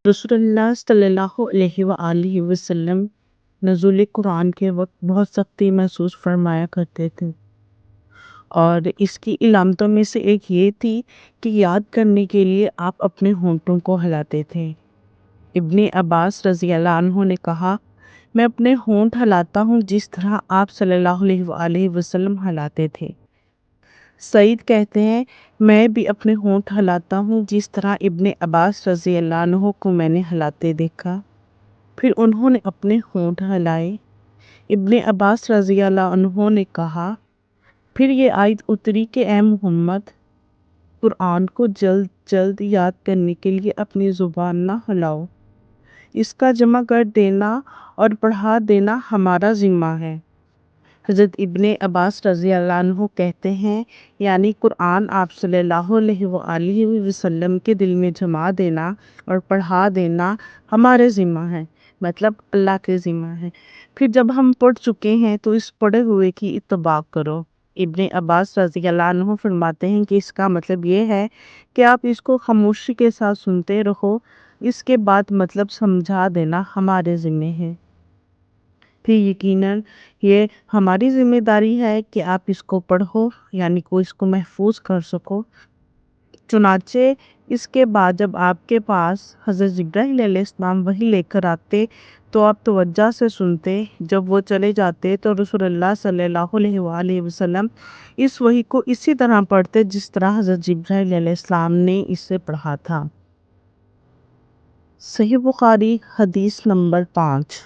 رسول اللہ صلی اللہ علیہ وآلہ وسلم نزول قرآن کے وقت بہت سختی محسوس فرمایا کرتے تھے، اور اس کی علامتوں میں سے ایک یہ تھی کہ یاد کرنے کے لیے آپ اپنے ہونٹوں کو ہلاتے تھے۔ ابن عباس رضی اللہ عنہ نے کہا، میں اپنے ہونٹ ہلاتا ہوں جس طرح آپ صلی اللہ علیہ وآلہ وسلم ہلاتے تھے۔ سعید کہتے ہیں، میں بھی اپنے ہونٹ ہلاتا ہوں جس طرح ابن عباس رضی اللہ عنہ کو میں نے ہلاتے دیکھا۔ پھر انہوں نے اپنے ہونٹ ہلائے۔ ابن عباس رضی اللہ عنہ نے کہا، پھر یہ آیت اتری کہ اے محمد، قرآن کو جلد جلد یاد کرنے کے لیے اپنی زبان نہ ہلاؤ، اس کا جمع کر دینا اور پڑھا دینا ہمارا ذمہ ہے۔ حضرت ابن عباس رضی اللہ عنہ کہتے ہیں، یعنی قرآن آپ صلی اللہ علیہ وآلہ وسلم کے دل میں جما دینا اور پڑھا دینا ہمارے ذمہ ہے، مطلب اللہ کے ذمہ ہے۔ پھر جب ہم پڑھ چکے ہیں تو اس پڑھے ہوئے کی اتباع کرو۔ ابن عباس رضی اللہ عنہ فرماتے ہیں کہ اس کا مطلب یہ ہے کہ آپ اس کو خاموشی کے ساتھ سنتے رہو، اس کے بعد مطلب سمجھا دینا ہمارے ذمہ ہے۔ پھر یقیناً یہ ہماری ذمہ داری ہے کہ آپ اس کو پڑھو، یعنی کو اس کو محفوظ کر سکو۔ چنانچہ اس کے بعد جب آپ کے پاس حضرت جبرائیل علیہ السلام وحی لے کر آتے تو آپ توجہ سے سنتے، جب وہ چلے جاتے تو رسول اللہ صلی اللہ علیہ وآلہ وسلم اس وحی کو اسی طرح پڑھتے جس طرح حضرت جبرائیل علیہ السلام نے اسے پڑھا تھا۔ صحیح بخاری حدیث نمبر 5۔